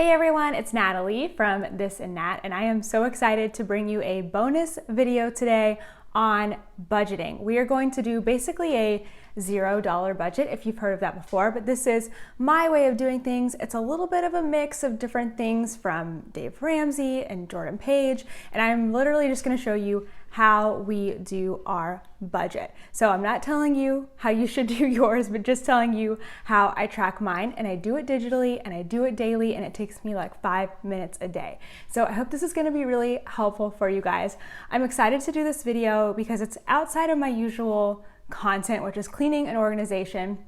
Hey everyone, it's Natalie from This and Nat, and I am so excited to bring you a bonus video today on budgeting. We are going to do basically a $0 budget, if you've heard of that before, but this is my way of doing things. It's a little bit of a mix of different things from Dave Ramsey and Jordan Page, and I'm literally just going to show you how we do our budget. So I'm not telling you how you should do yours, but just telling you how I track mine, and I do it digitally and I do it daily, and it takes me like 5 minutes a day. So I hope this is going to be really helpful for you guys. I'm excited to do this video because it's outside of my usual content, which is cleaning and organization.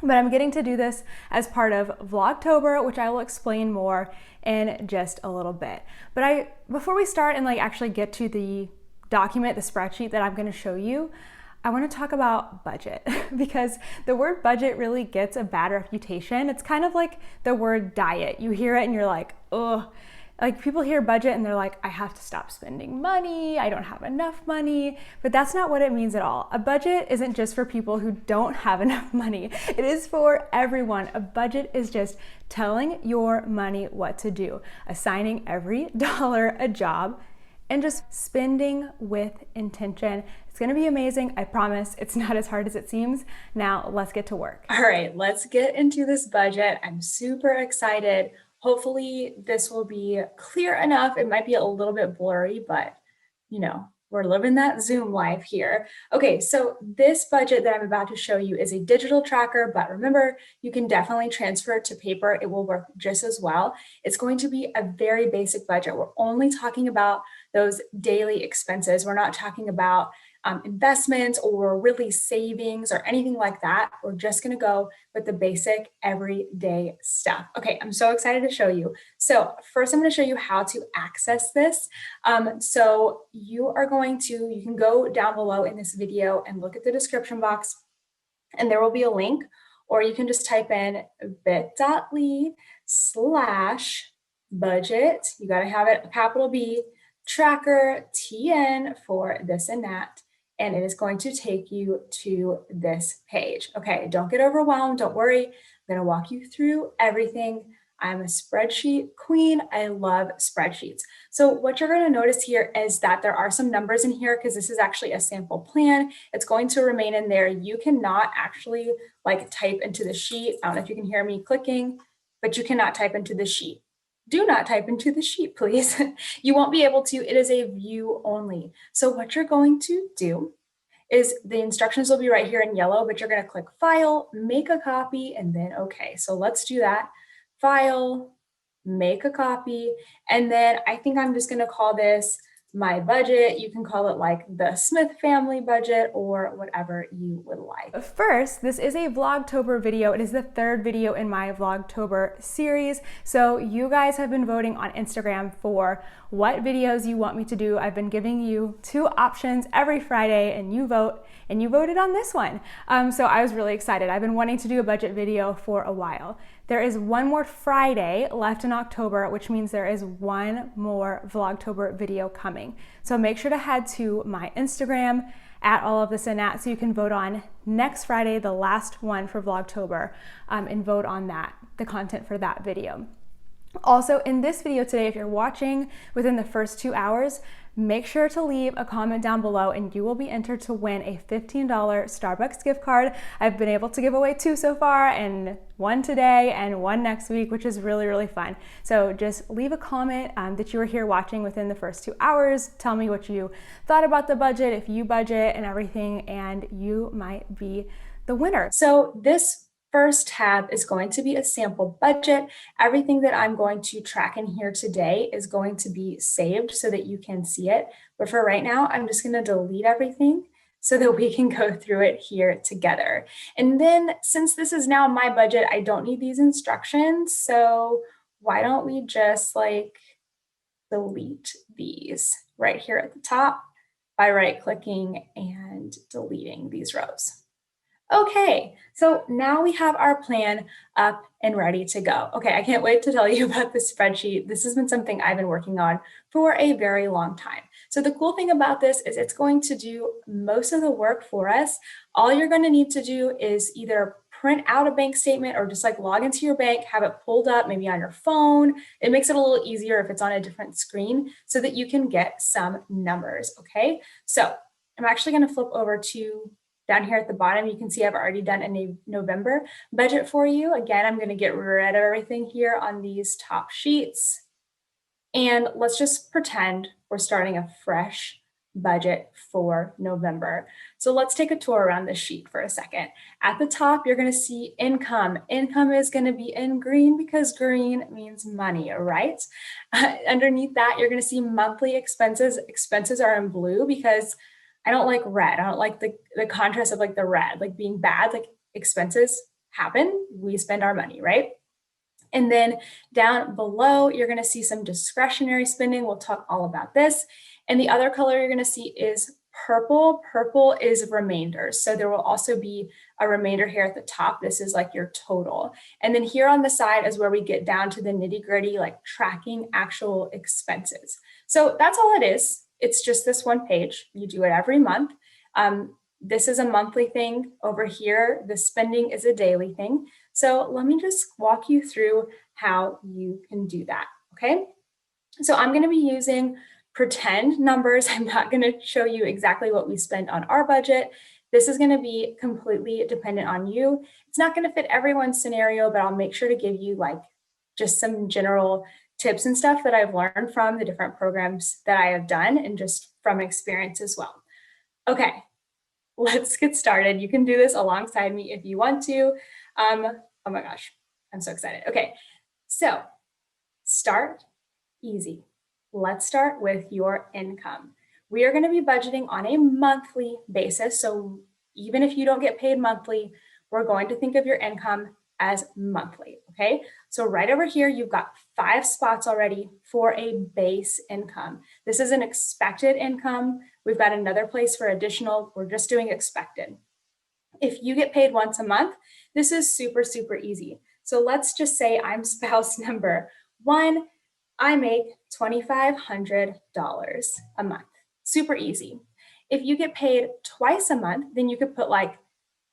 But I'm getting to do this as part of Vlogtober, which I will explain more in just a little bit. But before we start and actually get to the document, the spreadsheet that I'm going to show you, I want to talk about budget because the word budget really gets a bad reputation. It's kind of like the word diet. You hear it and you're like, ugh. Like people hear budget and they're like, I have to stop spending money, I don't have enough money, but that's not what it means at all. A budget isn't just for people who don't have enough money. It is for everyone. A budget is just telling your money what to do, assigning every dollar a job, and just spending with intention. It's gonna be amazing, I promise. It's not as hard as it seems. Now let's get to work. All right, let's get into this budget. I'm super excited. Hopefully this will be clear enough. It might be a little bit blurry, but we're living that Zoom life here. Okay, so this budget that I'm about to show you is a digital tracker, but remember, you can definitely transfer it to paper. It will work just as well. It's going to be a very basic budget. We're only talking about those daily expenses. We're not talking about investments or really savings or anything like that. We're just gonna go with the basic everyday stuff. Okay, I'm so excited to show you. So first I'm gonna show you how to access this. So you can go down below in this video and look at the description box, and there will be a link, or you can just type in bit.ly/budget. You gotta have it a capital B, tracker TN for this and that. And it is going to take you to this page. Okay, don't get overwhelmed, don't worry. I'm gonna walk you through everything. I'm a spreadsheet queen. I love spreadsheets. So what you're gonna notice here is that there are some numbers in here because this is actually a sample plan. It's going to remain in there. You cannot actually type into the sheet. I don't know if you can hear me clicking, but you cannot type into the sheet. Do not type into the sheet, please. You won't be able to. It is a view only. So what you're going to do is the instructions will be right here in yellow, but you're going to click File, Make a Copy, and then OK. So let's do that. File, Make a Copy, and then I think I'm just going to call this my budget. You can call it the Smith family budget or whatever you would like. First, this is a Vlogtober video. It is the third video in my Vlogtober series. So you guys have been voting on Instagram for what videos you want me to do. I've been giving you 2 options every Friday, and you vote, and you voted on this one. So I was really excited. I've been wanting to do a budget video for a while. There is one more Friday left in October, which means there is one more Vlogtober video coming. So make sure to head to my Instagram at all of this and that so you can vote on next Friday, the last one for Vlogtober, and vote on that, the content for that video. Also, in this video today, if you're watching within the first 2 hours, make sure to leave a comment down below and you will be entered to win a $15 Starbucks gift card. I've been able to give away 2 so far, and 1 today and 1 next week, which is really, really fun. So just leave a comment that you were here watching within the first 2 hours. Tell me what you thought about the budget, if you budget and everything, and you might be the winner. So this first tab is going to be a sample budget. Everything that I'm going to track in here today is going to be saved so that you can see it. But for right now, I'm just going to delete everything so that we can go through it here together. And then since this is now my budget, I don't need these instructions. So why don't we just delete these right here at the top by right-clicking and deleting these rows. Okay, so now we have our plan up and ready to go. Okay, I can't wait to tell you about this spreadsheet. This has been something I've been working on for a very long time. So the cool thing about this is it's going to do most of the work for us. All you're going to need to do is either print out a bank statement or just like log into your bank, have it pulled up maybe on your phone. It makes it a little easier if it's on a different screen so that you can get some numbers, okay? So I'm actually gonna flip over to down here at the bottom. You can see I've already done a November budget for you. Again, I'm gonna get rid of everything here on these top sheets. And let's just pretend we're starting a fresh budget for November. So let's take a tour around this sheet for a second. At the top, you're gonna see income. Income is gonna be in green because green means money, right? Underneath that, you're gonna see monthly expenses. Expenses are in blue because I don't like red. I don't like the contrast of like the red, like being bad, like expenses happen, we spend our money, right? And then down below, you're gonna see some discretionary spending. We'll talk all about this. And the other color you're gonna see is purple. Purple is remainders. So there will also be a remainder here at the top. This is like your total. And then here on the side is where we get down to the nitty gritty, like tracking actual expenses. So that's all it is. It's just this one page. You do it every month. This is a monthly thing over here. The spending is a daily thing. So let me just walk you through how you can do that, okay? So I'm gonna be using pretend numbers. I'm not gonna show you exactly what we spend on our budget. This is gonna be completely dependent on you. It's not gonna fit everyone's scenario, but I'll make sure to give you like just some general tips and stuff that I've learned from the different programs that I have done and just from experience as well. Okay, let's get started. You can do this alongside me if you want to. Oh my gosh, I'm so excited. Okay, so start easy. Let's start with your income. We are going to be budgeting on a monthly basis. So even if you don't get paid monthly, we're going to think of your income as monthly, okay? So right over here, you've got 5 spots already for a base income. This is an expected income. We've got another place for additional. We're just doing expected. If you get paid once a month, this is super, super easy. So let's just say I'm spouse number 1. I make $2,500 a month. Super easy. If you get paid twice a month, then you could put like,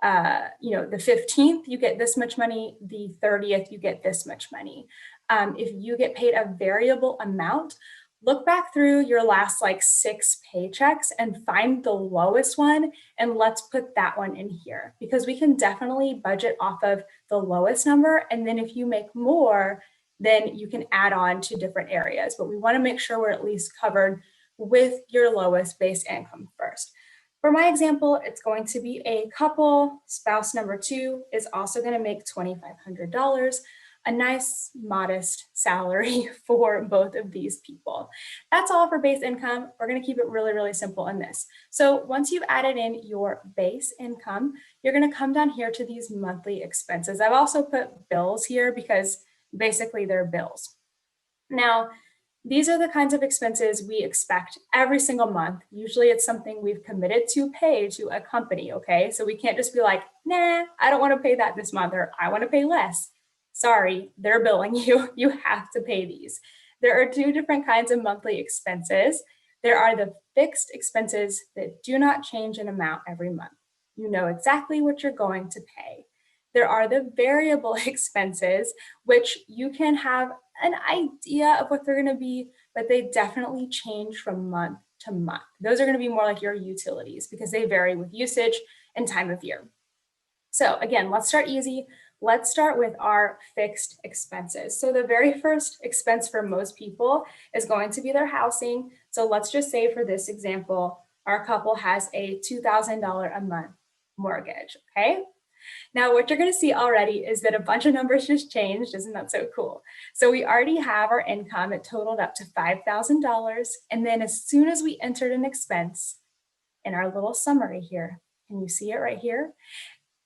the 15th, you get this much money. The 30th, you get this much money. If you get paid a variable amount, look back through your last like 6 paychecks and find the lowest one, and let's put that one in here because we can definitely budget off of the lowest number. And then if you make more, then you can add on to different areas. But we want to make sure we're at least covered with your lowest base income first. For my example, it's going to be a couple. Spouse number 2 is also going to make $2,500. A nice modest salary for both of these people. That's all for base income. We're going to keep it really, really simple in this. So once you've added in your base income, you're going to come down here to these monthly expenses. I've also put bills here because basically they're bills. Now, these are the kinds of expenses we expect every single month. Usually it's something we've committed to pay to a company, okay? So we can't just be like, nah, I don't want to pay that this month, or I want to pay less. Sorry, they're billing you. You have to pay these. There are 2 different kinds of monthly expenses. There are the fixed expenses that do not change in amount every month. You know exactly what you're going to pay. There are the variable expenses, which you can have an idea of what they're going to be, but they definitely change from month to month. Those are going to be more like your utilities because they vary with usage and time of year. So again, let's start easy. Let's start with our fixed expenses. So the very first expense for most people is going to be their housing. So let's just say for this example, our couple has a $2,000 a month mortgage, okay? Now, what you're going to see already is that a bunch of numbers just changed. Isn't that so cool? So we already have our income. It totaled up to $5,000. And then as soon as we entered an expense in our little summary here, can you see it right here?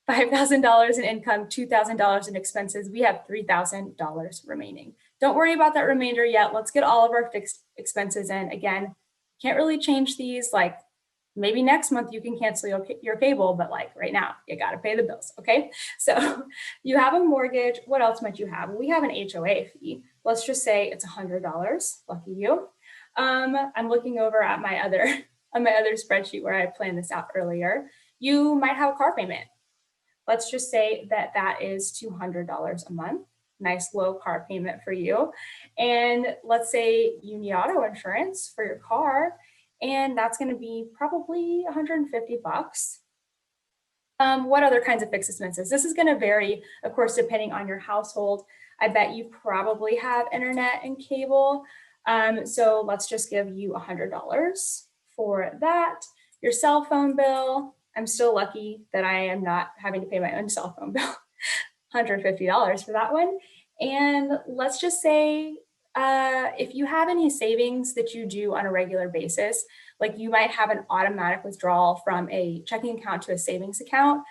$5,000 in income, $2,000 in expenses, we have $3,000 remaining. Don't worry about that remainder yet. Let's get all of our fixed expenses in. Again, can't really change these. Like maybe next month you can cancel your cable, but like right now you got to pay the bills. Okay. So you have a mortgage. What else might you have? We have an HOA fee. Let's just say it's $100. Lucky you. I'm looking over at my other spreadsheet where I planned this out earlier. You might have a car payment. Let's just say that that is $200 a month. Nice low car payment for you. And let's say you need auto insurance for your car, and that's going to be probably 150 bucks. What other kinds of fixed expenses? This is going to vary, of course, depending on your household. I bet you probably have internet and cable. So let's just give you $100 for that. Your cell phone bill, I'm still lucky that I am not having to pay my own cell phone bill. $150 for that one. And let's just say if you have any savings that you do on a regular basis, like you might have an automatic withdrawal from a checking account to a savings account,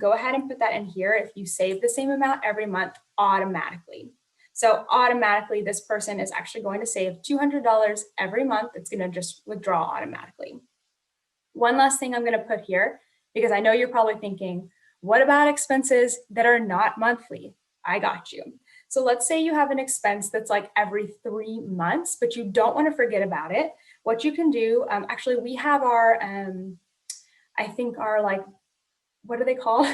go ahead and put that in here if you save the same amount every month automatically. So automatically, this person is actually going to save $200 every month. It's going to just withdraw automatically. One last thing I'm going to put here, because I know you're probably thinking, what about expenses that are not monthly? I got you. So let's say you have an expense that's like every 3 months, but you don't want to forget about it. What you can do, actually, we have our, I think our like, what are they called?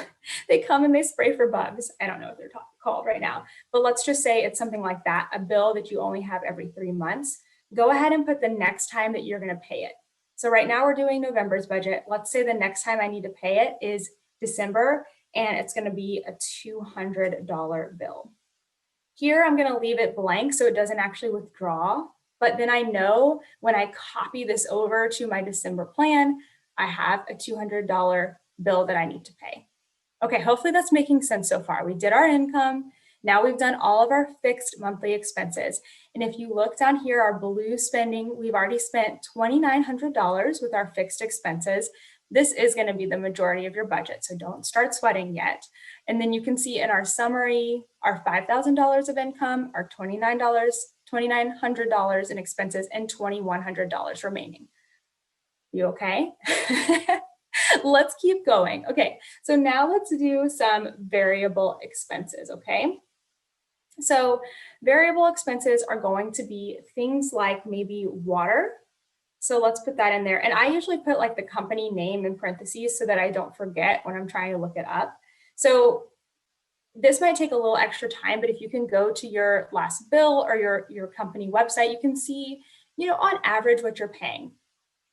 They come and they spray for bugs. I don't know what they're called right now, but let's just say it's something like that, a bill that you only have every 3 months. Go ahead and put the next time that you're going to pay it. So right now we're doing November's budget. Let's say the next time I need to pay it is December, and it's going to be a $200 bill. Here, I'm going to leave it blank so it doesn't actually withdraw. But then I know when I copy this over to my December plan, I have a $200 bill that I need to pay. Okay, hopefully that's making sense so far. We did our income. Now we've done all of our fixed monthly expenses. And if you look down here, our blue spending, we've already spent $2,900 with our fixed expenses. This is going to be the majority of your budget, so don't start sweating yet. And then you can see in our summary, our $5,000 of income, our $2,900 in expenses, and $2,100 remaining. You okay? Let's keep going. Okay, so now let's do some variable expenses, okay? So variable expenses are going to be things like maybe water. So let's put that in there. And I usually put like the company name in parentheses so that I don't forget when I'm trying to look it up. So this might take a little extra time, but if you can go to your last bill or your company website, you can see, on average what you're paying.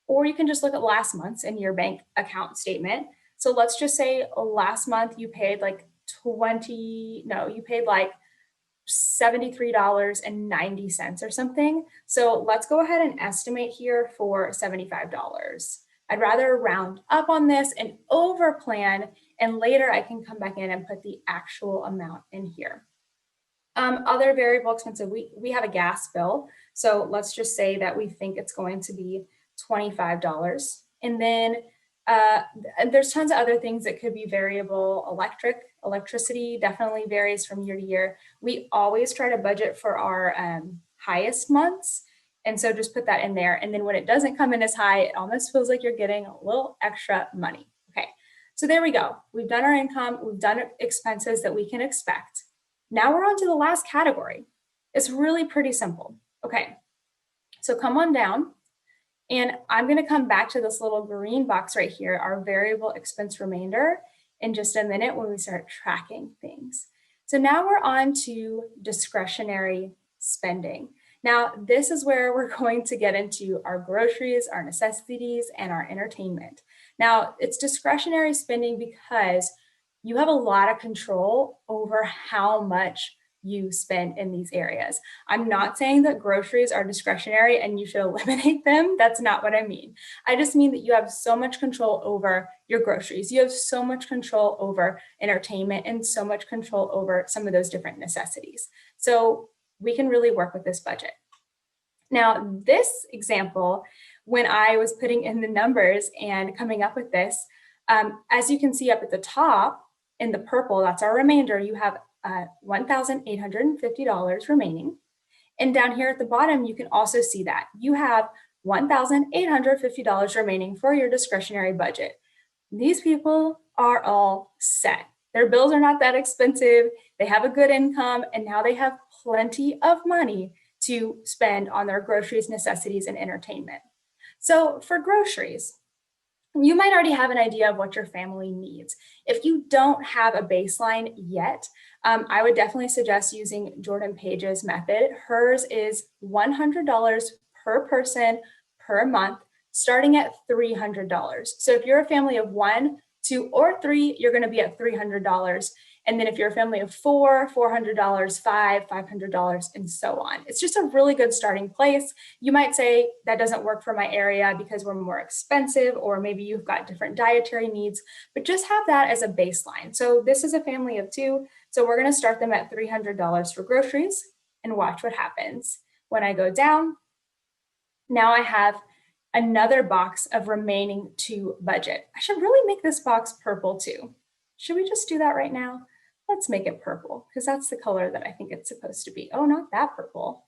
Or you can just look at last month's in your bank account statement. So let's just say last month you paid like $73.90 or something. So let's go ahead and estimate here for $75. I'd rather round up on this and over plan, and later I can come back in and put the actual amount in here. Other variable expenses, we have a gas bill. So let's just say that we think it's going to be $25. And then there's tons of other things that could be variable. Electricity definitely varies from year to year. We always try to budget for our highest months. And so just put that in there. And then when it doesn't come in as high, it almost feels like you're getting a little extra money. Okay, so there we go. We've done our income. We've done expenses that we can expect. Now we're on to the last category. It's really pretty simple. Okay, so come on down. And I'm going to come back to this little green box right here, our variable expense remainder, in just a minute when we start tracking things. So now we're on to discretionary spending. Now, this is where we're going to get into our groceries, our necessities, and our entertainment. Now, it's discretionary spending because you have a lot of control over how much you spend in these areas. I'm not saying that groceries are discretionary and you should eliminate them. That's not what I mean. I just mean that you have so much control over your groceries. You have so much control over entertainment and so much control over some of those different necessities. So we can really work with this budget. Now, this example, when I was putting in the numbers and coming up with this, as you can see up at the top in the purple, that's our remainder. You have $1,850 remaining. And down here at the bottom, you can also see that you have $1,850 remaining for your discretionary budget. These people are all set. Their bills are not that expensive. They have a good income, and now they have plenty of money to spend on their groceries, necessities, and entertainment. So for groceries, You might already have an idea of what your family needs. If you don't have a baseline yet, I would definitely suggest using Jordan Page's method. Hers is $100 per person per month, starting at $300. So if you're a family of 1, 2, or 3, you're going to be at $300. And then if you're a family of 4, $400, 5, $500, and so on. It's just a really good starting place. You might say that doesn't work for my area because we're more expensive, or maybe you've got different dietary needs, but just have that as a baseline. So this is a family of 2. So we're going to start them at $300 for groceries and watch what happens. When I go down, now I have another box of remaining to budget. I should really make this box purple too. Should we just do that right now? Let's make it purple because that's the color that I think it's supposed to be. Oh, not that purple.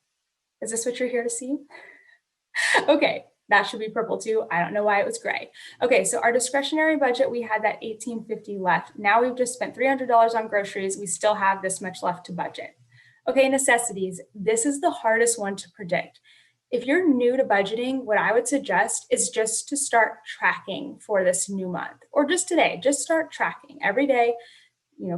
Is this what you're here to see? Okay, that should be purple too. I don't know why it was gray. Okay, so our discretionary budget, we had that $1,850 left. Now we've just spent $300 on groceries. We still have this much left to budget. Okay, necessities. This is the hardest one to predict. If you're new to budgeting, what I would suggest is just to start tracking for this new month, or just today, just start tracking every day.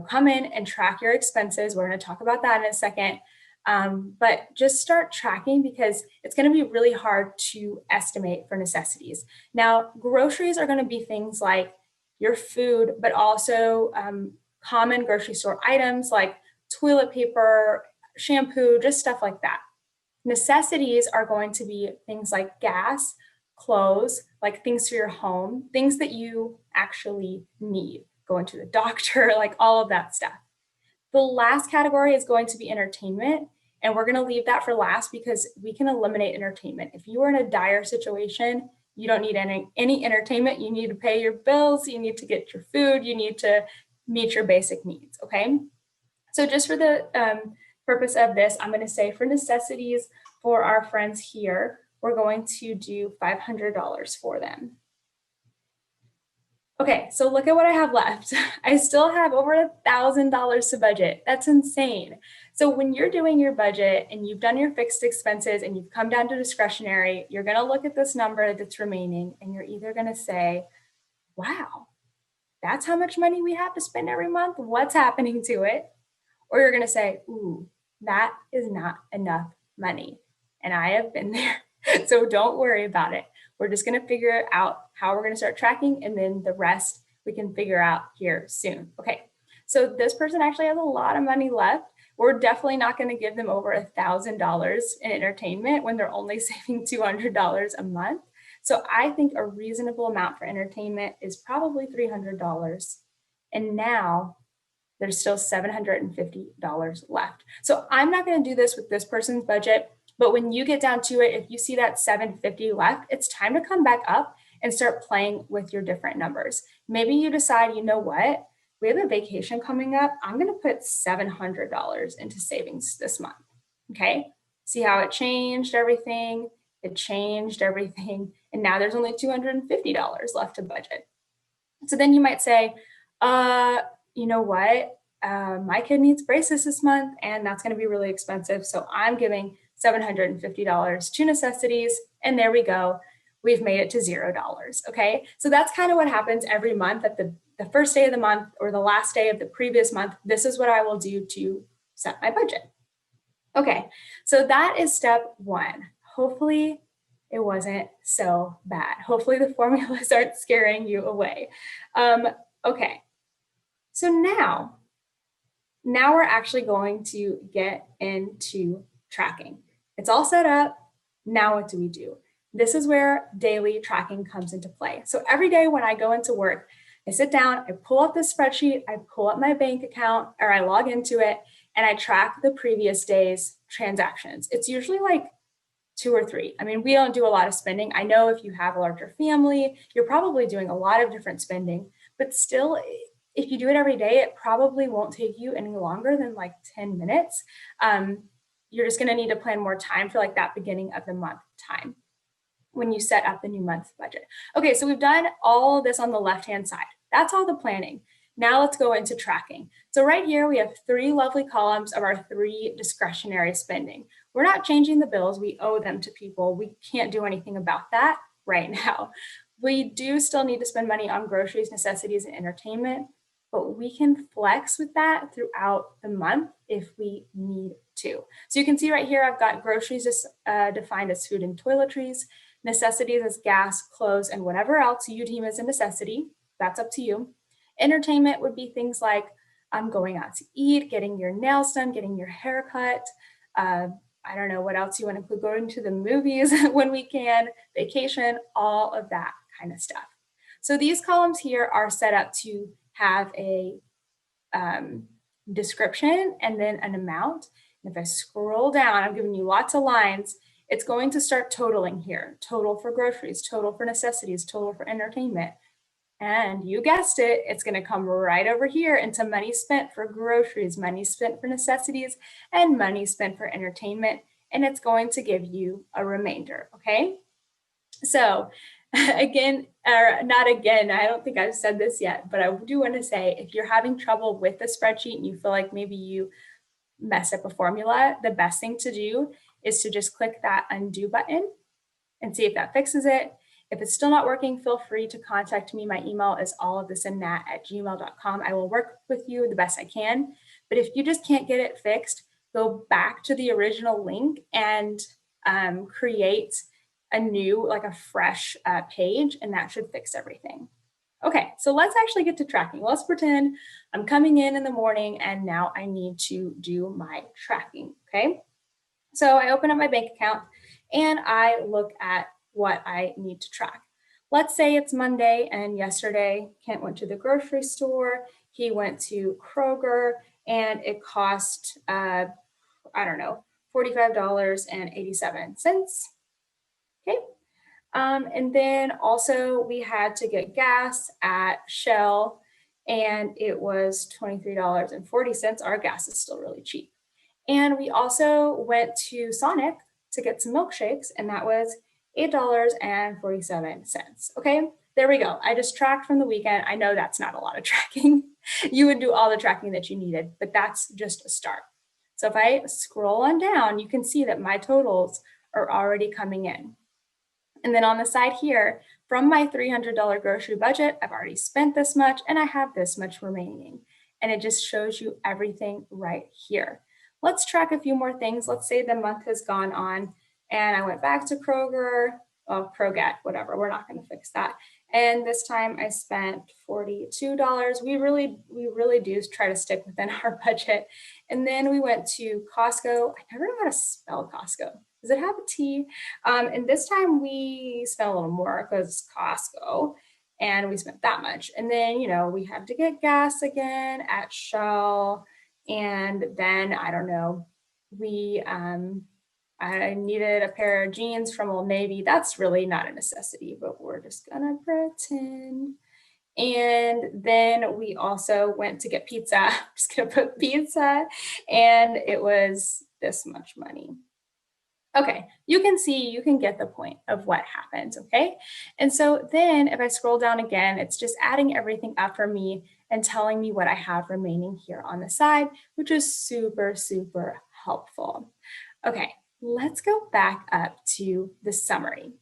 Come in and track your expenses. We're going to talk about that in a second. But just start tracking because it's going to be really hard to estimate for necessities. Now, groceries are going to be things like your food, but also common grocery store items like toilet paper, shampoo, just stuff like that. Necessities are going to be things like gas, clothes, like things for your home, things that you actually need, going to the doctor, like all of that stuff. The last category is going to be entertainment. And we're going to leave that for last because we can eliminate entertainment. If you are in a dire situation, you don't need any entertainment. You need to pay your bills. You need to get your food. You need to meet your basic needs. Okay. So just for the purpose of this, I'm going to say for necessities for our friends here, we're going to do $500 for them. Okay, so look at what I have left. I still have over $1,000 to budget. That's insane. So when you're doing your budget and you've done your fixed expenses and you've come down to discretionary, you're going to look at this number that's remaining and you're either going to say, wow, that's how much money we have to spend every month. What's happening to it? Or you're going to say, ooh, that is not enough money. And I have been there. So don't worry about it. We're just going to figure out how we're going to start tracking, and then the rest we can figure out here soon. Okay, so this person actually has a lot of money left. We're definitely not going to give them over $1,000 in entertainment when they're only saving $200 a month. So I think a reasonable amount for entertainment is probably $300. And now there's still $750 left. So I'm not going to do this with this person's budget. But when you get down to it, if you see that $750 left, it's time to come back up and start playing with your different numbers. Maybe you decide, you know what, we have a vacation coming up. I'm going to put $700 into savings this month. Okay, see how it changed everything? It changed everything. And now there's only $250 left to budget. So then you might say, you know what, my kid needs braces this month, and that's going to be really expensive. So I'm giving $750 to necessities, and there we go. We've made it to $0. Okay, so that's kind of what happens every month at the first day of the month or the last day of the previous month. This is what I will do to set my budget. Okay, so that is step 1. Hopefully it wasn't so bad. Hopefully the formulas aren't scaring you away. Okay, so now we're actually going to get into tracking. It's all set up. Now what do we do? This is where daily tracking comes into play. So every day when I go into work, I sit down, I pull up this spreadsheet, I pull up my bank account, or I log into it, and I track the previous day's transactions. It's usually like 2 or 3. I mean, we don't do a lot of spending. I know if you have a larger family, you're probably doing a lot of different spending, but still, if you do it every day, it probably won't take you any longer than like 10 minutes. You're just going to need to plan more time for like that beginning of the month time when you set up the new month's budget. Okay, so we've done all this on the left-hand side. That's all the planning. Now let's go into tracking. So right here, we have 3 lovely columns of our 3 discretionary spending. We're not changing the bills. We owe them to people. We can't do anything about that right now. We do still need to spend money on groceries, necessities, and entertainment, but we can flex with that throughout the month if we need to. So you can see right here, I've got groceries defined as food and toiletries, necessities as gas, clothes, and whatever else you deem as a necessity. That's up to you. Entertainment would be things like going out to eat, getting your nails done, getting your hair cut. I don't know what else you want to include, going to the movies when we can, vacation, all of that kind of stuff. So these columns here are set up to have a description and then an amount. And if I scroll down, I'm giving you lots of lines, it's going to start totaling here. Total for groceries, total for necessities, total for entertainment. And you guessed it, it's going to come right over here into money spent for groceries, money spent for necessities, and money spent for entertainment. And it's going to give you a remainder, okay? So again, or not again, I don't think I've said this yet, but I do want to say, if you're having trouble with the spreadsheet and you feel like maybe you mess up a formula, the best thing to do is to just click that undo button and see if that fixes it. If it's still not working, feel free to contact me. My email is allofthisinnat@gmail.com. I will work with you the best I can. But if you just can't get it fixed, go back to the original link and create a new, like a fresh page, and that should fix everything. Okay, so let's actually get to tracking. Let's pretend I'm coming in the morning and now I need to do my tracking, okay? So I open up my bank account and I look at what I need to track. Let's say it's Monday and yesterday Kent went to the grocery store, he went to Kroger, and it cost, I don't know, $45.87. Okay. And then also we had to get gas at Shell and it was $23.40. Our gas is still really cheap. And we also went to Sonic to get some milkshakes, and that was $8.47. Okay, there we go. I just tracked from the weekend. I know that's not a lot of tracking. You would do all the tracking that you needed, but that's just a start. So if I scroll on down, you can see that my totals are already coming in. And then on the side here, from my $300 grocery budget, I've already spent this much and I have this much remaining. And it just shows you everything right here. Let's track a few more things. Let's say the month has gone on and I went back to Kroger, Krogat, whatever, we're not going to fix that. And this time I spent $42. We really do try to stick within our budget. And then we went to Costco. I never know how to spell Costco. Does it have a T? And this time we spent a little more because Costco, and we spent that much. And then, you know, we had to get gas again at Shell. And then, I don't know, I needed a pair of jeans from Old Navy. That's really not a necessity, but we're just gonna pretend. And then we also went to get pizza. I'm just gonna put pizza, and it was this much money. Okay, you can see, you can get the point of what happened, okay? And so then if I scroll down again, it's just adding everything up for me and telling me what I have remaining here on the side, which is super, super helpful. Okay, let's go back up to the summary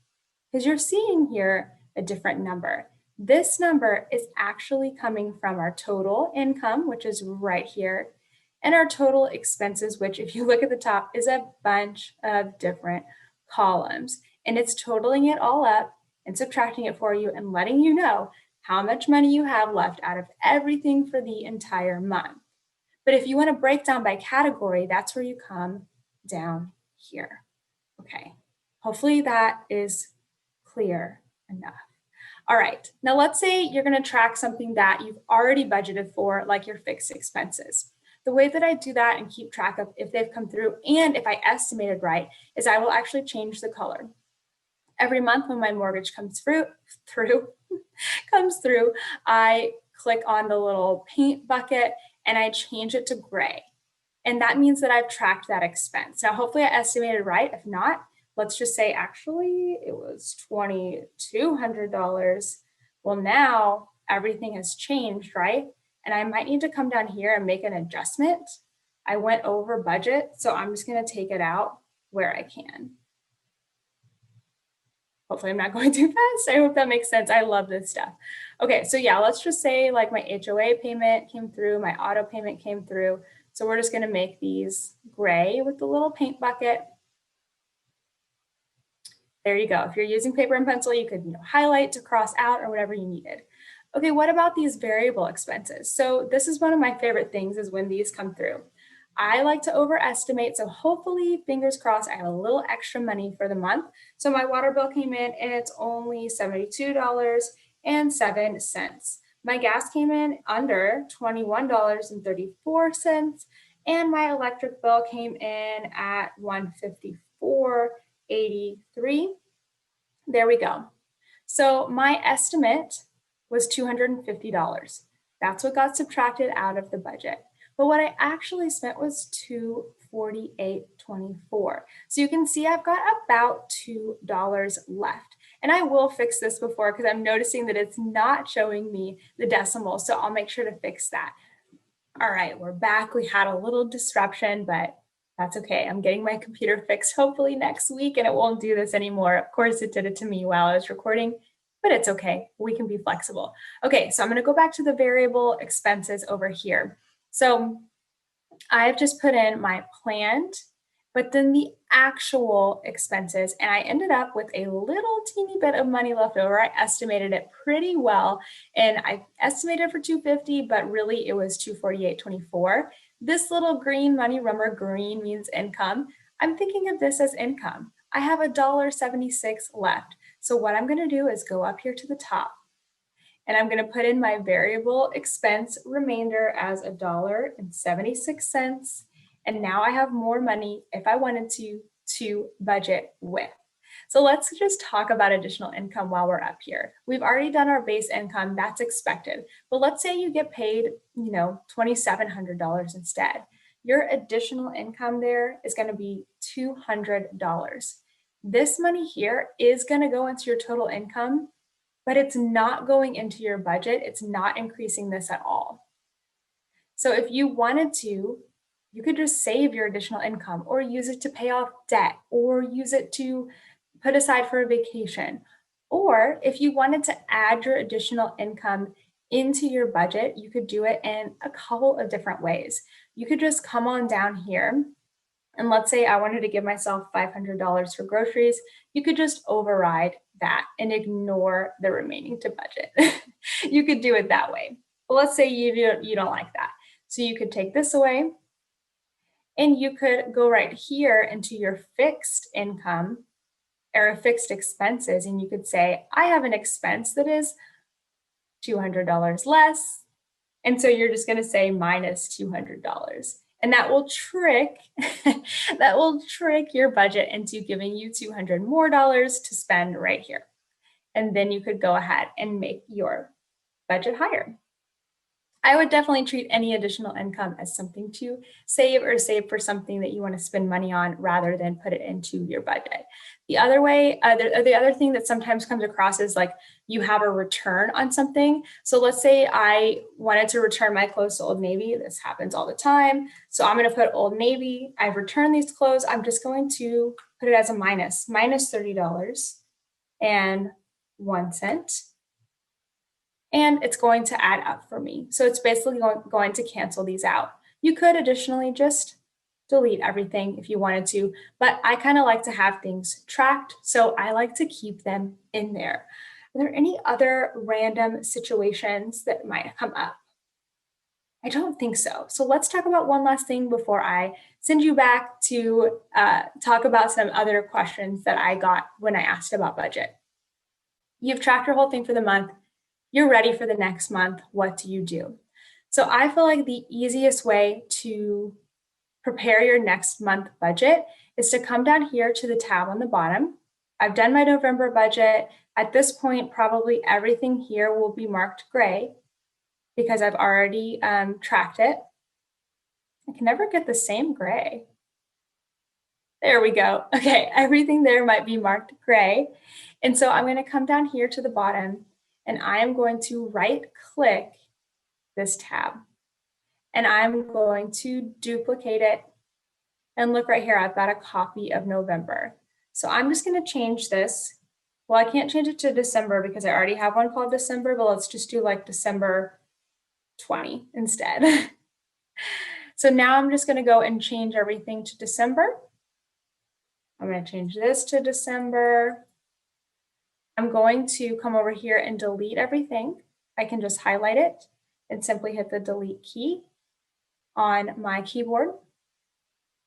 because you're seeing here a different number. This number is actually coming from our total income, which is right here, and our total expenses, which if you look at the top is a bunch of different columns, and it's totaling it all up and subtracting it for you and letting you know how much money you have left out of everything for the entire month. But if you want to break down by category, that's where you come down here. Okay, hopefully that is clear enough. All right, now let's say you're going to track something that you've already budgeted for, like your fixed expenses. The way that I do that and keep track of if they've come through and if I estimated right is I will actually change the color. Every month when my mortgage comes through, I click on the little paint bucket and I change it to gray. And that means that I've tracked that expense. Now, hopefully I estimated right. If not, let's just say actually it was $2,200. Well, now everything has changed, right? And I might need to come down here and make an adjustment. I went over budget, so I'm just going to take it out where I can. Hopefully I'm not going too fast. I hope that makes sense. I love this stuff. Okay, so yeah, let's just say like my HOA payment came through, my auto payment came through. So we're just gonna make these gray with the little paint bucket. There you go. If you're using paper and pencil, you could highlight to cross out or whatever you needed. Okay, what about these variable expenses? So this is one of my favorite things is when these come through. I like to overestimate, so hopefully, fingers crossed, I have a little extra money for the month. So my water bill came in and it's only $72.07. My gas came in under $21.34, and my electric bill came in at $154.83. There we go. So my estimate was $250. That's what got subtracted out of the budget. But what I actually spent was $248.24. So you can see I've got about $2 left. And I will fix this before because I'm noticing that it's not showing me the decimal. So I'll make sure to fix that. All right, we're back. We had a little disruption, but that's okay. I'm getting my computer fixed hopefully next week and it won't do this anymore. Of course, it did it to me while I was recording, but it's okay. We can be flexible. Okay, so I'm going to go back to the variable expenses over here. So I've just put in my planned, but then the actual expenses, and I ended up with a little teeny bit of money left over. I estimated it pretty well, and I estimated for $250, but really it was $248.24. This little green money, remember green means income. I'm thinking of this as income. I have $1.76 left. So what I'm going to do is go up here to the top, and I'm going to put in my variable expense remainder as $1.76. And now I have more money if I wanted to budget with. So let's just talk about additional income while we're up here. We've already done our base income, that's expected. But let's say you get paid, $2,700 instead. Your additional income there is going to be $200. This money here is going to go into your total income, but it's not going into your budget. It's not increasing this at all. So if you wanted to, you could just save your additional income or use it to pay off debt or use it to put aside for a vacation. Or if you wanted to add your additional income into your budget, you could do it in a couple of different ways. You could just come on down here, and let's say I wanted to give myself $500 for groceries. You could just override that and ignore the remaining to budget. You could do it that way. But let's say you don't like that. So you could take this away, and you could go right here into your fixed income or fixed expenses, and you could say, I have an expense that is $200 less. And so you're just going to say minus $200. And that will trick your budget into giving you $200 more to spend right here. And then you could go ahead and make your budget higher. I would definitely treat any additional income as something to save or save for something that you want to spend money on rather than put it into your budget. The other way, the other thing that sometimes comes across is like you have a return on something. So let's say I wanted to return my clothes to Old Navy. This happens all the time. So I'm going to put Old Navy. I've returned these clothes. I'm just going to put it as a minus $30.01. And it's going to add up for me. So it's basically going to cancel these out. You could additionally just delete everything if you wanted to, but I kind of like to have things tracked, so I like to keep them in there. Are there any other random situations that might come up? I don't think so. So let's talk about one last thing before I send you back to talk about some other questions that I got when I asked about budget. You've tracked your whole thing for the month. You're ready for the next month. What do you do? So I feel like the easiest way to prepare your next month budget is to come down here to the tab on the bottom. I've done my November budget. At this point, probably everything here will be marked gray because I've already tracked it. I can never get the same gray. There we go. Okay, everything there might be marked gray. And so I'm going to come down here to the bottom, and I am going to right-click this tab. And I'm going to duplicate it. And look right here, I've got a copy of November. So I'm just going to change this Well, I can't change it to December because I already have one called December, but let's just do like December 20 instead. So now I'm just gonna go and change everything to December. I'm gonna change this to December. I'm going to come over here and delete everything. I can just highlight it and simply hit the delete key on my keyboard.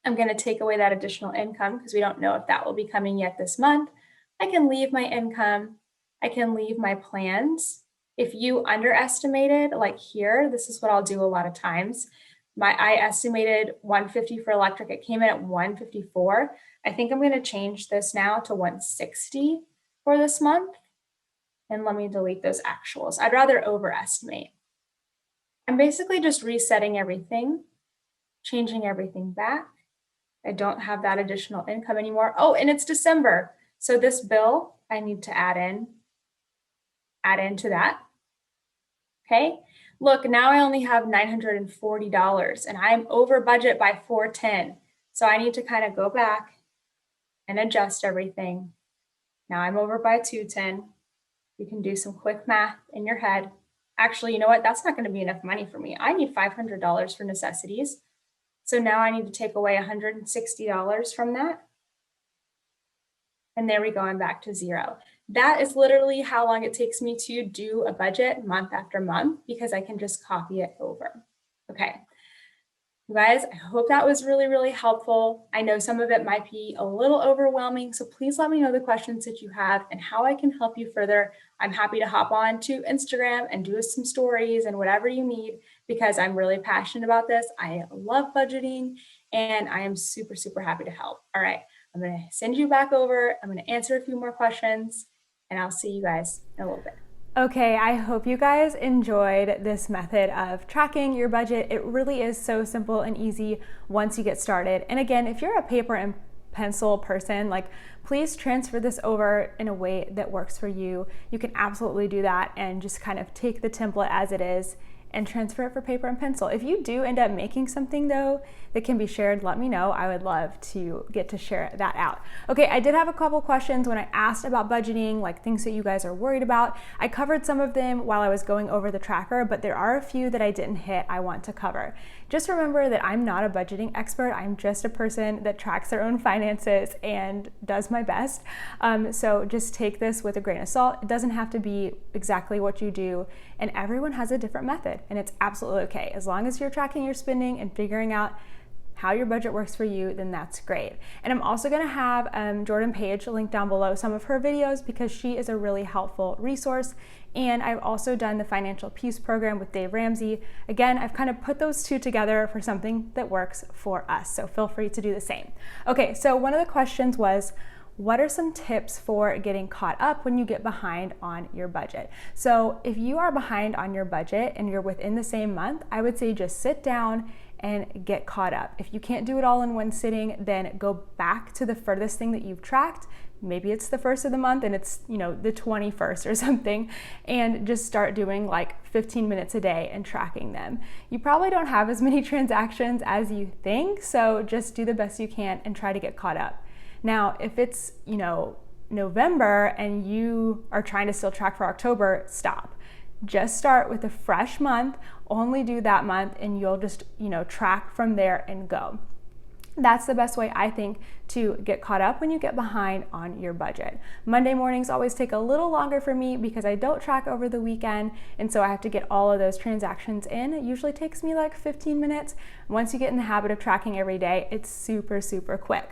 I'm going to take away that additional income because we don't know if that will be coming yet this month. I can leave my income. I can leave my plans. If you underestimated, like here, this is what I'll do a lot of times. I estimated 150 for electric. It came in at 154. I think I'm going to change this now to 160 for this month. And let me delete those actuals. I'd rather overestimate. I'm basically just resetting everything, changing everything back. I don't have that additional income anymore. Oh, and it's December. So this bill, I need to add into that. Okay. Look, now I only have $940 and I'm over budget by $410. So I need to kind of go back and adjust everything. Now I'm over by $210. You can do some quick math in your head. Actually, you know what? That's not going to be enough money for me. I need $500 for necessities. So now I need to take away $160 from that. And there we go, I'm back to zero. That is literally how long it takes me to do a budget month after month because I can just copy it over. Okay. You guys, I hope that was really, really helpful. I know some of it might be a little overwhelming, so please let me know the questions that you have and how I can help you further. I'm happy to hop on to Instagram and do some stories and whatever you need because I'm really passionate about this. I love budgeting and I am super, super happy to help. All right, I'm going to send you back over. I'm going to answer a few more questions and I'll see you guys in a little bit. Okay, I hope you guys enjoyed this method of tracking your budget. It really is so simple and easy once you get started. And again, if you're a paper and pencil person, like please transfer this over in a way that works for you. You can absolutely do that and just kind of take the template as it is and transfer it for paper and pencil. If you do end up making something though that can be shared, let me know. I would love to get to share that out. Okay, I did have a couple questions when I asked about budgeting, like things that you guys are worried about. I covered some of them while I was going over the tracker, but there are a few that I didn't hit I want to cover. Just remember that I'm not a budgeting expert. I'm just a person that tracks their own finances and does my best. So just take this with a grain of salt. It doesn't have to be exactly what you do, and everyone has a different method, and it's absolutely okay. As long as you're tracking your spending and figuring out how your budget works for you, then that's great. And I'm also gonna have Jordan Page link down below some of her videos because she is a really helpful resource. And I've also done the Financial Peace program with Dave Ramsey. Again, I've kind of put those two together for something that works for us. So feel free to do the same. Okay, so one of the questions was, what are some tips for getting caught up when you get behind on your budget? So if you are behind on your budget and you're within the same month, I would say just sit down and get caught up. If you can't do it all in one sitting, then go back to the furthest thing that you've tracked. Maybe it's the first of the month and it's, the 21st or something, and just start doing like 15 minutes a day and tracking them. You probably don't have as many transactions as you think, so just do the best you can and try to get caught up. Now, if it's, November and you are trying to still track for October, stop. Just start with a fresh month, only do that month, and you'll just, track from there and go. That's the best way, I think, to get caught up when you get behind on your budget. Monday mornings always take a little longer for me because I don't track over the weekend, and so I have to get all of those transactions in. It usually takes me like 15 minutes. Once you get in the habit of tracking every day, it's super, super quick.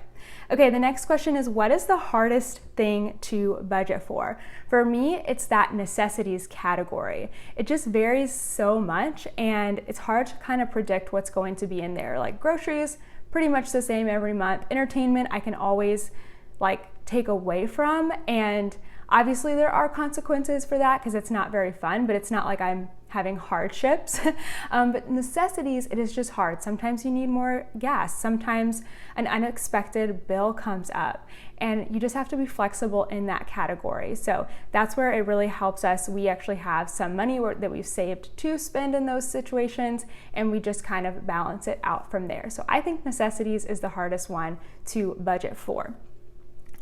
Okay, the next question is, what is the hardest thing to budget for? For me, it's that necessities category. It just varies so much, and it's hard to kind of predict what's going to be in there. Like groceries, pretty much the same every month. Entertainment, I can always take away from, and obviously there are consequences for that because it's not very fun, but it's not like I'm having hardships. But necessities, it is just hard. Sometimes you need more gas. Sometimes an unexpected bill comes up, and you just have to be flexible in that category. So that's where it really helps us. We actually have some money that we've saved to spend in those situations, and we just kind of balance it out from there. So I think necessities is the hardest one to budget for.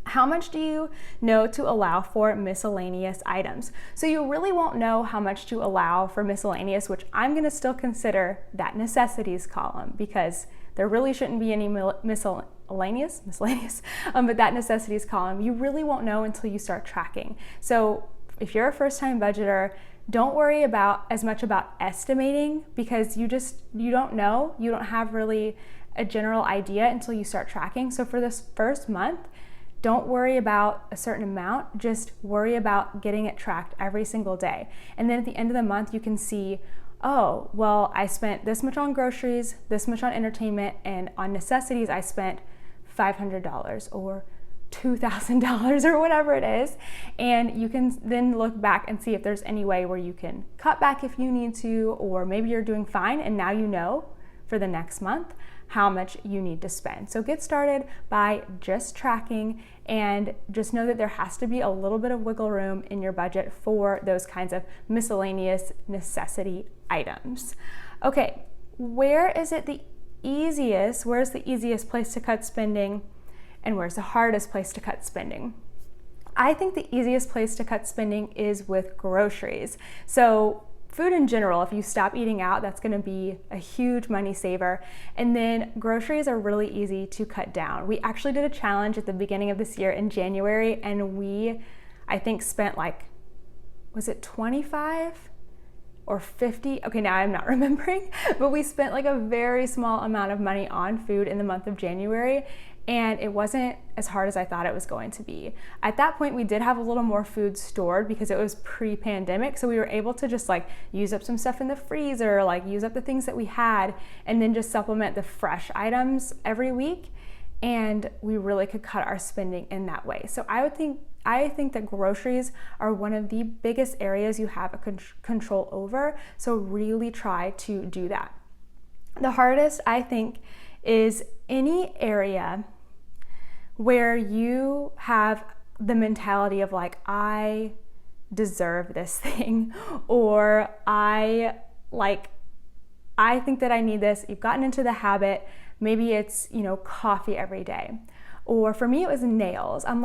How much do you know to allow for miscellaneous items? So you really won't know how much to allow for miscellaneous, which I'm going to still consider that necessities column, because there really shouldn't be any miscellaneous, but that necessities column, you really won't know until you start tracking. So if you're a first-time budgeter, don't worry about as much about estimating, because you don't know, you don't have really a general idea until you start tracking. So for this first month, don't worry about a certain amount, just worry about getting it tracked every single day. And then at the end of the month, you can see, oh, well, I spent this much on groceries, this much on entertainment, and on necessities, I spent $500 or $2,000 or whatever it is. And you can then look back and see if there's any way where you can cut back if you need to, or maybe you're doing fine and now you know for the next month how much you need to spend. So get started by just tracking, and just know that there has to be a little bit of wiggle room in your budget for those kinds of miscellaneous necessity items. Okay, where's the easiest place to cut spending, and where's the hardest place to cut spending? I think the easiest place to cut spending is with groceries. So food in general, if you stop eating out, that's going to be a huge money saver. And then groceries are really easy to cut down. We actually did a challenge at the beginning of this year in January, and I think spent was it 25 or 50? Okay, now I'm not remembering, but we spent a very small amount of money on food in the month of January, and it wasn't as hard as I thought it was going to be. At that point, we did have a little more food stored because it was pre-pandemic, so we were able to just use up some stuff in the freezer, use up the things that we had, and then just supplement the fresh items every week, and we really could cut our spending in that way. So I think that groceries are one of the biggest areas you have a control over, so really try to do that. The hardest, I think, is any area where you have the mentality of I deserve this thing, or I think that I need this. You've gotten into the habit. Maybe it's, coffee every day. Or for me, it was nails. I'm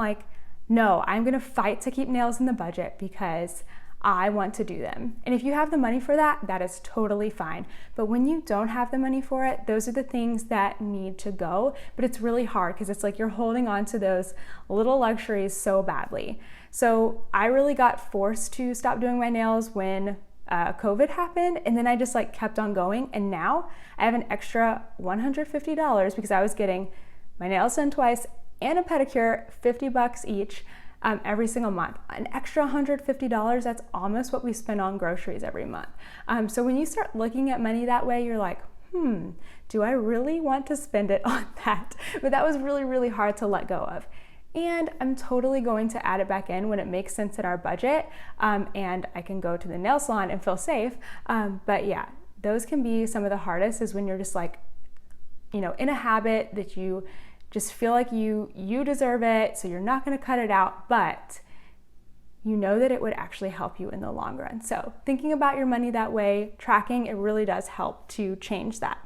no, I'm gonna fight to keep nails in the budget because I want to do them. And if you have the money for that, that is totally fine. But when you don't have the money for it, those are the things that need to go. But it's really hard because it's you're holding on to those little luxuries so badly. So I really got forced to stop doing my nails when COVID happened, and then I just kept on going. And now I have an extra $150 because I was getting my nails done twice and a pedicure, $50 each. Every single month. An extra $150, that's almost what we spend on groceries every month. So when you start looking at money that way, you're do I really want to spend it on that? But that was really, really hard to let go of. And I'm totally going to add it back in when it makes sense in our budget, and I can go to the nail salon and feel safe. But yeah, those can be some of the hardest, is when you're just in a habit that you just feel like you deserve it, so you're not going to cut it out, but you know that it would actually help you in the long run. So thinking about your money that way, tracking, it really does help to change that.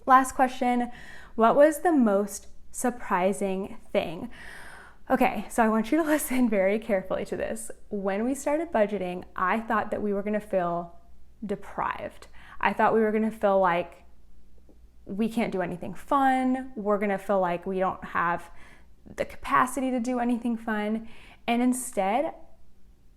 Last question, what was the most surprising thing? Okay, so I want you to listen very carefully to this. When we started budgeting, I thought that we were going to feel deprived. I thought we were going to feel we can't do anything fun. We're gonna feel like we don't have the capacity to do anything fun. And instead,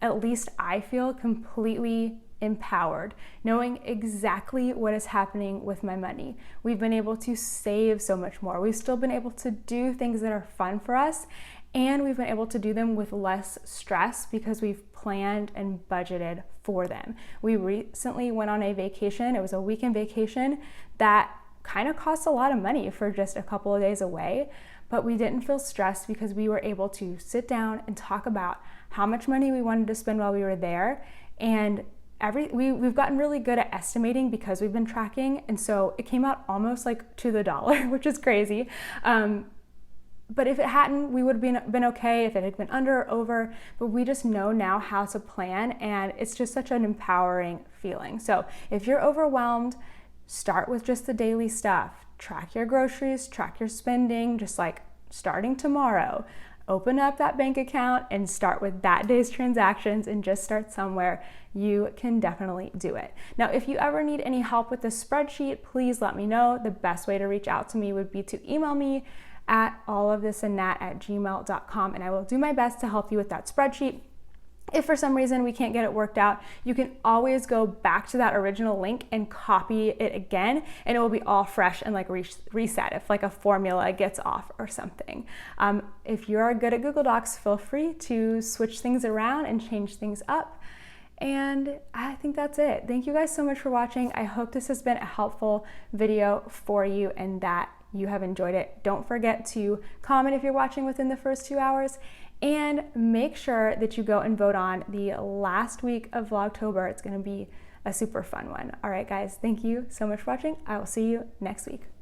at least I feel completely empowered, knowing exactly what is happening with my money. We've been able to save so much more. We've still been able to do things that are fun for us, and we've been able to do them with less stress because we've planned and budgeted for them. We recently went on a vacation. It was a weekend vacation that kind of cost a lot of money for just a couple of days away, but we didn't feel stressed because we were able to sit down and talk about how much money we wanted to spend while we were there. And we've gotten really good at estimating because we've been tracking, and so it came out almost to the dollar, which is crazy. But if it hadn't, we would have been okay if it had been under or over, but we just know now how to plan, and it's just such an empowering feeling. So if you're overwhelmed, start with just the daily stuff. Track your groceries, track your spending, just starting tomorrow. open up that bank account and start with that day's transactions and just start somewhere, you can definitely do it. Now, if you ever need any help with the spreadsheet, please let me know. The best way to reach out to me would be to email me at allofthисandthat@gmail.com, and I will do my best to help you with that spreadsheet. If for some reason we can't get it worked out, you can always go back to that original link and copy it again, and it will be all fresh and like reset if like a formula gets off or something. If you are good at Google Docs, feel free to switch things around and change things up. And I think that's it. Thank you guys so much for watching. I hope this has been a helpful video for you and that you have enjoyed it. Don't forget to comment if you're watching within the first 2 hours, and make sure that you go and vote on the last week of Vlogtober. It's gonna be a super fun one. All right, guys, thank you so much for watching. I will see you next week.